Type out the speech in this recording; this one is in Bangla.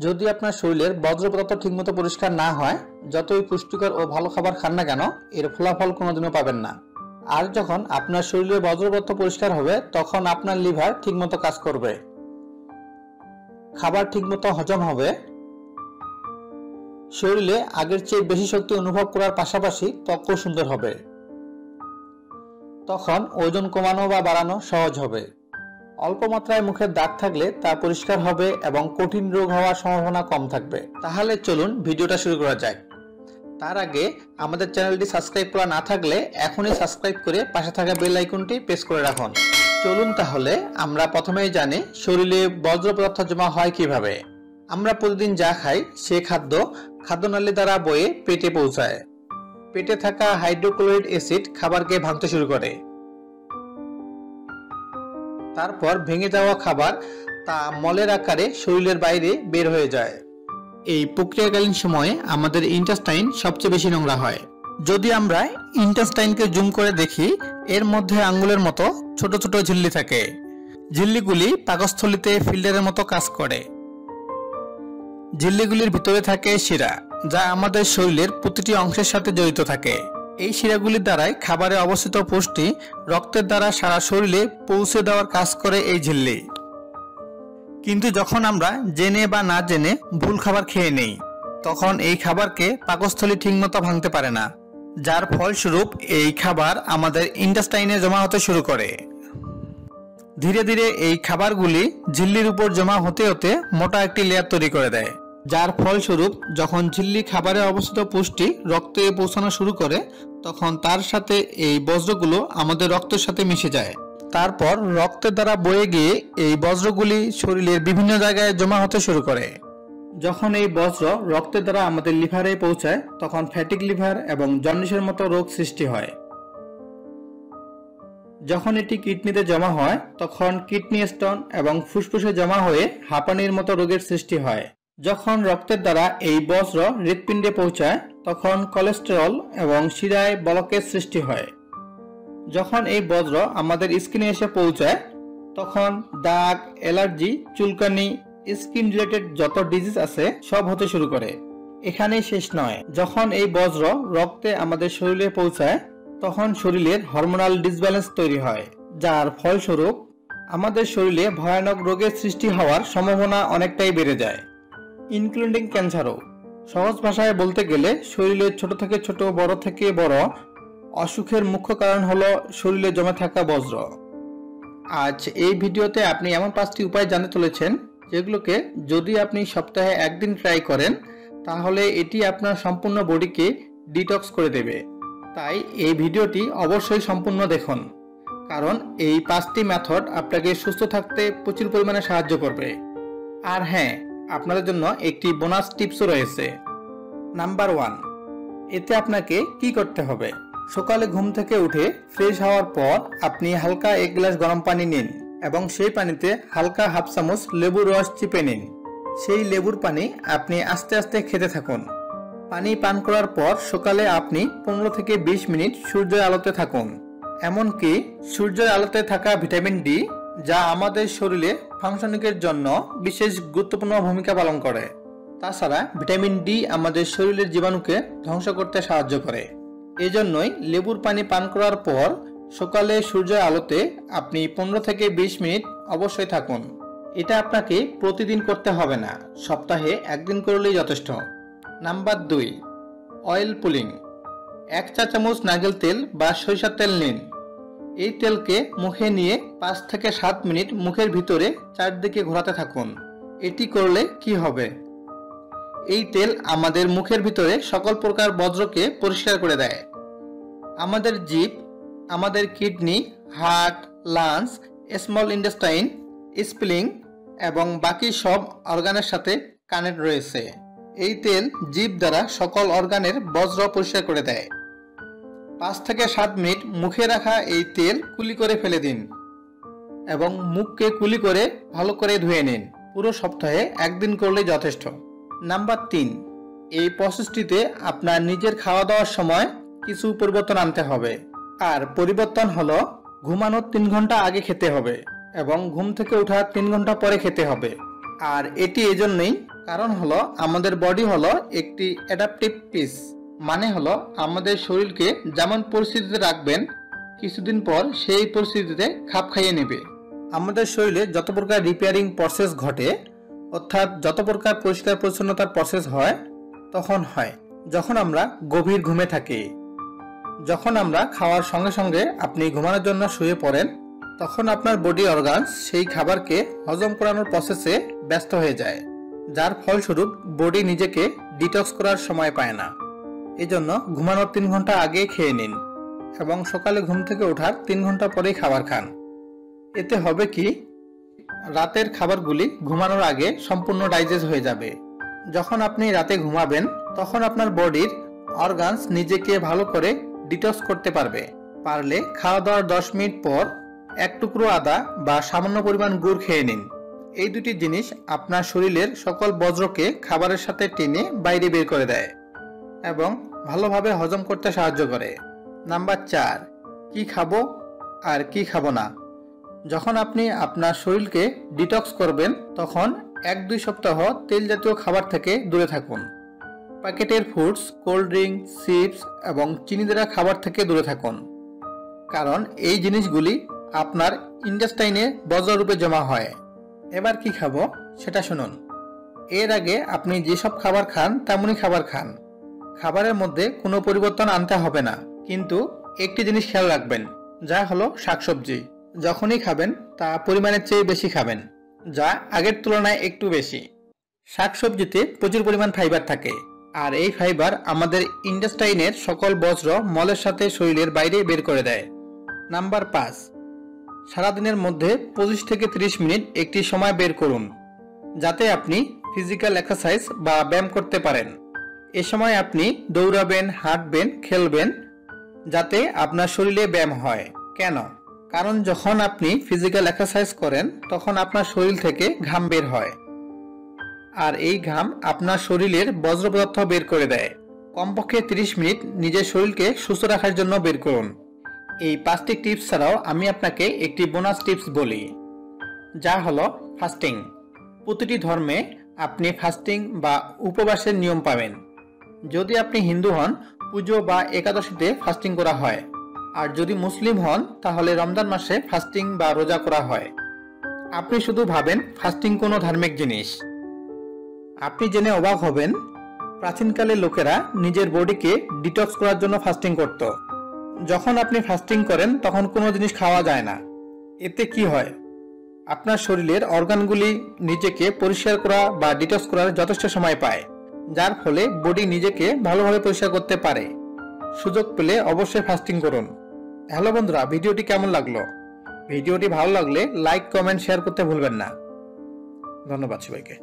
যদি আপনার শরীরের বর্জ্য পদার্থ ঠিকমতো পরিষ্কার না হয়, যতই পুষ্টিকর ও ভালো খাবার খান না কেন, এর ফলাফল কোনোদিনও পাবেন না। আর যখন আপনার শরীরের বর্জ্য পদার্থ পরিষ্কার হবে, তখন আপনার লিভার ঠিকমতো কাজ করবে, খাবার ঠিকমতো হজম হবে, শরীরে আগের চেয়ে বেশি শক্তি অনুভব করার পাশাপাশি ত্বকও সুন্দর হবে। তখন ওজন কমানো বা বাড়ানো সহজ হবে। অল্প মাত্রায় মুখের দাগ থাকলে তা পরিষ্কার হবে এবং কঠিন রোগ হওয়ার সম্ভাবনা কম থাকবে। তাহলে চলুন ভিডিওটা শুরু করা যাক। তার আগে আমাদের চ্যানেলটি সাবস্ক্রাইব করা না থাকলে এখনই সাবস্ক্রাইব করে পাশে থাকা বেল আইকনটি প্রেস করে রাখুন। চলুন তাহলে আমরা প্রথমেই জানি শরীরে বর্জ্য পদার্থ জমা হয় কিভাবে। আমরা প্রতিদিন যা খাই সে খাদ্যনালী দ্বারা বয়ে পেটে পৌঁছায়। পেটে থাকা হাইড্রোক্লোরিক অ্যাসিড খাবারকে ভাঙতে শুরু করে। তারপর ভেঙে যাওয়া খাবার তা মলের আকারে শরীরের বাইরে বের হয়ে যায়। এই প্রক্রিয়াকালীন সময়ে আমাদের ইন্টেস্টাইন সবচেয়ে বেশি নোংরা হয়। যদি আমরা ইন্টেস্টাইনকে জুম করে দেখি, এর মধ্যে আঙ্গুলের মতো ছোট ছোট ঝিল্লি থাকে। ঝিল্লিগুলি পাকস্থলীতে ফিল্টারের মতো কাজ করে। ঝিল্লিগুলির ভিতরে থাকে শিরা, যা আমাদের শরীরের প্রতিটি অংশের সাথে জড়িত থাকে। এই শিরাগুলির দ্বারাই খাবারে অবস্থিত পুষ্টি রক্তের দ্বারা সারা শরীরে পৌঁছে দেওয়ার কাজ করে এই ঝিল্লি। কিন্তু যখন আমরা জেনে বা না জেনে ভুল খাবার খেয়ে নেই, তখন এই খাবারকে পাকস্থলী ঠিকমতো ভাঙতে পারে না, যার ফলস্বরূপ এই খাবার আমাদের ইন্টেস্টাইনে জমা হতে শুরু করে। ধীরে ধীরে এই খাবারগুলি ঝিল্লির উপর জমা হতে হতে মোটা একটি লেয়ার তৈরি করে দেয়, যার ফলস্বরূপ যখন ঝিল্লি খাবারে অবস্থিত পুষ্টি রক্তে পৌঁছানো শুরু করে, তখন তার সাথে এই বজ্রগুলো আমাদের রক্তের সাথে মিশে যায়। তারপর রক্তের দ্বারা বয়ে গিয়ে এই বজ্রগুলি শরীরের বিভিন্ন জায়গায় জমা হতে শুরু করে। যখন এই বজ্র রক্তের দ্বারা আমাদের লিভারে পৌঁছায়, তখন ফ্যাটিক লিভার এবং জন্ডিসের মতো রোগ সৃষ্টি হয়। যখন এটি কিডনিতে জমা হয়, তখন কিডনি স্টোন এবং ফুসফুসে জমা হয়ে হাঁপানির মতো রোগের সৃষ্টি হয়। যখন রক্তের দ্বারা এই বজ্র হৃৎপিণ্ডে পৌঁছায়, তখন কোলেস্টেরল এবং শিরায় ব্লকের সৃষ্টি হয়। যখন এই বজ্র আমাদের স্কিনে এসে পৌঁছায়, তখন দাগ, অ্যালার্জি, চুলকানি, স্কিন রিলেটেড যত ডিজিজ আছে সব হতে শুরু করে। এখানেই শেষ নয়, যখন এই বজ্র রক্তে আমাদের শরীরে পৌঁছায়, তখন শরীরের হরমোনাল ডিসব্যালেন্স তৈরি হয়, যার ফলস্বরূপ আমাদের শরীরে ভয়ানক রোগের সৃষ্টি হওয়ার সম্ভাবনা অনেকটাই বেড়ে যায়, ইনক্লুডিং ক্যান্সারও। সহজ ভাষায় বলতে গেলে শরীরের ছোট থেকে ছোট, বড় থেকে বড় অসুখের মুখ্য কারণ হলো শরীরে জমে থাকা বজ্র। আজ এই ভিডিওতে আপনি এমন 5টি উপায় জানতে চলেছেন, যেগুলোকে যদি আপনি সপ্তাহে একদিন ট্রাই করেন, তাহলে এটি আপনার সম্পূর্ণ বডিকে ডিটক্স করে দেবে। তাই এই ভিডিওটি অবশ্যই সম্পূর্ণ দেখুন, কারণ এই 5টি মেথড আপনাকে সুস্থ থাকতে প্রচুর পরিমাণে সাহায্য করবে। আর হ্যাঁ, আপনাদের জন্য একটি বোনাস টিপসও রয়েছে। নাম্বার 1, এতে আপনাকে কি করতে হবে? সকালে ঘুম থেকে উঠে ফ্রেশ হওয়ার পর আপনি হালকা 1 গ্লাস গরম পানি নিন এবং সেই পানিতে হালকা হাফ চামচ লেবুর রস চিপে নিন। সেই লেবুর পানি আপনি আস্তে আস্তে খেতে থাকুন। পানি পান করার পর সকালে আপনি 15 থেকে 20 মিনিট সূর্যের আলোতে থাকুন। এমনকি সূর্যের আলোতে থাকা ভিটামিন ডি, যা আমাদের শরীরে ফাংশনিংয়ের জন্য বিশেষ গুরুত্বপূর্ণ ভূমিকা পালন করে। তাছাড়া ভিটামিন ডি আমাদের শরীরের জীবাণুকে ধ্বংস করতে সাহায্য করে। এজন্যই লেবুর পানি পান করার পর সকালে সূর্যের আলোতে আপনি 15 থেকে 20 মিনিট অবশ্যই থাকুন। এটা আপনাকে প্রতিদিন করতে হবে না, সপ্তাহে একদিন করলেই যথেষ্ট। Number 2, oil pulling. 1 চা চামচ নারকেল তেল বা সরিষার তেল নিন। এই তেলকে মুখে নিয়ে 5 থেকে 7 মিনিট মুখের ভিতরে চারদিকে ঘোরাতে থাকুন। এটি করলে কি হবে? এই তেল আমাদের মুখের ভিতরে সকল প্রকার বজ্রকে পরিষ্কার করে দেয়। আমাদের জিভ, আমাদের kidney, heart, lungs, small intestine, স্প্লিন এবং বাকি সব অর্গানের সাথে কানেক্ট রয়েছে। এই তেল জিভ দ্বারা সকল অর্গানের বজ্র পরিষ্কার করে দেয়। 5 থেকে 7 মিনিট মুখে রাখা এই তেল কুলি করে ফেলে দিন এবং মুখকে কুলি করে ভালো করে ধুয়ে নিন। পুরো সপ্তাহে একদিন করলেই যথেষ্ট। নাম্বার 3, এই প্রসেসটিতে আপনার নিজের খাওয়া দাওয়ার সময় কিছু পরিবর্তন আনতে হবে। আর পরিবর্তন হলো, ঘুমানোর 3 ঘন্টা আগে খেতে হবে এবং ঘুম থেকে ওঠার 3 ঘন্টা পরে খেতে হবে। আর এটি এজন্যই, কারণ হলো আমাদের বডি হলো একটি অ্যাডাপটিভ পিস, মানে হলো আমাদের শরীরকে যেমন পরিস্থিতিতে রাখবেন কিছুদিন পর সেই পরিস্থিতিতে খাপ খাইয়ে নেবে। আমাদের শরীরে যত প্রকার রিপেয়ারিং প্রসেস ঘটে, অর্থাৎ যত প্রকার পরিষ্কার পরিচ্ছন্নতার প্রসেস হয়, তখন হয় যখন আমরা গভীর ঘুমে থাকি। যখন আমরা খাওয়ার সঙ্গে সঙ্গে আপনি ঘুমানোর জন্য শুয়ে পড়েন, তখন আপনার বডি অর্গানস সেই খাবারকে হজম করানোর প্রসেসে ব্যস্ত হয়ে যায়, যার ফলস্বরূপ বডি নিজেকে ডিটক্স করার সময় পায় না। এজন্য ঘুমানোর 3 ঘন্টা আগে খেয়ে নিন এবং সকালে ঘুম থেকে ওঠার 3 ঘন্টা পরেই খাবার খান। এতে হবে কি, রাতের খাবারগুলি ঘুমানোর আগে সম্পূর্ণ ডাইজেস্ট হয়ে যাবে। যখন আপনি রাতে ঘুমাবেন তখন আপনার বডির অর্গানস নিজেকে ভালো করে ডিটক্স করতে পারবে। পারলে খাওয়া দাওয়ার 10 মিনিট পর 1 টুকরো আদা বা সামান্য পরিমাণ গুড় খেয়ে নিন। এই দুটি জিনিস আপনার শরীরের সকল বজ্রকে খাবারের সাথে টেনে বাইরে বের করে দেয় এবং ভালোভাবে হজম করতে সাহায্য করে। নাম্বার 4, কি খাবো আর কি খাবো না। যখন আপনি আপনার শরীরকে ডিটক্স করবেন তখন 1-2 সপ্তাহ তেল জাতীয় খাবার থেকে দূরে থাকুন। প্যাকেটের ফুডস, কোল্ড ড্রিঙ্ক, চিপস এবং চিনি দেওয়া খাবার থেকে দূরে থাকুন, কারণ এই জিনিসগুলি আপনার ইন্টেস্টাইনে বজ্ররূপে জমা হয়। এবার কি খাবো সেটা শুনুন। এর আগে আপনি যেসব খাবার খান তেমনই খাবার খান। খাবারের মধ্যে কোনো পরিবর্তন আনতে হবে না, কিন্তু একটি জিনিস খেয়াল রাখবেন, যা হলো শাকসবজি। যখনই খাবেন তা পরিমাণের চেয়ে বেশি খাবেন, যা আগের তুলনায় একটু বেশি। শাকসবজিতে প্রচুর পরিমাণ ফাইবার থাকে, আর এই ফাইবার আমাদের ইন্টেস্টাইনের সকল বজ্র মলের সাথে শরীরের বাইরে বের করে দেয়। নাম্বার 5, সারাদিনের মধ্যে 25 থেকে 30 মিনিট একটি সময় বের করুন যাতে আপনি ফিজিক্যাল এক্সারসাইজ বা ব্যায়াম করতে পারেন। এ সময় আপনি দৌড়াবেন, হাঁটবেন, খেলবেন, যাতে আপনার শরীরে ব্যায়াম হয়। কেন? কারণ যখন আপনি ফিজিক্যাল এক্সারসাইজ করেন তখন আপনার শরীর থেকে ঘাম বের হয়, আর এই ঘাম আপনার শরীরের বজ্র পদার্থ বের করে দেয়। কমপক্ষে 30 মিনিট নিজের শরীরকে সুস্থ রাখার জন্য বের করুন। এই 5টি টিপস ছাড়াও আমি আপনাকে একটি বোনাস টিপস বলি, যা হলো ফাস্টিং। প্রতিটি ধর্মে আপনি ফাস্টিং বা উপবাসের নিয়ম পাবেন। যদি আপনি হিন্দু হন, পুজো বা একাদশীতে ফাস্টিং করা হয়, আর যদি মুসলিম হন তাহলে রমজান মাসে ফাস্টিং বা রোজা করা হয়। আপনি শুধু ভাবেন ফাস্টিং কোনো ধার্মিক জিনিস। আপনি জেনে অবাক হবেন, প্রাচীনকালের লোকেরা নিজের বডিকে ডিটক্স করার জন্য ফাস্টিং করত। যখন আপনি ফাস্টিং করেন তখন কোনো জিনিস খাওয়া যায় না। এতে কি হয়, আপনার শরীরের অর্গানগুলি নিজেকে পরিষ্কার করা বা ডিটক্স করার যথেষ্ট সময় পায়, যার ফলে বডি নিজেকে ভালোভাবে পরিষ্কার করতে পারে। সুযোগ পেলে অবশ্যই ফাস্টিং করুন। হ্যালো বন্ধুরা, ভিডিওটি কেমন লাগলো? ভিডিওটি ভালো লাগলে লাইক, কমেন্ট, শেয়ার করতে ভুলবেন না। ধন্যবাদ সবাইকে।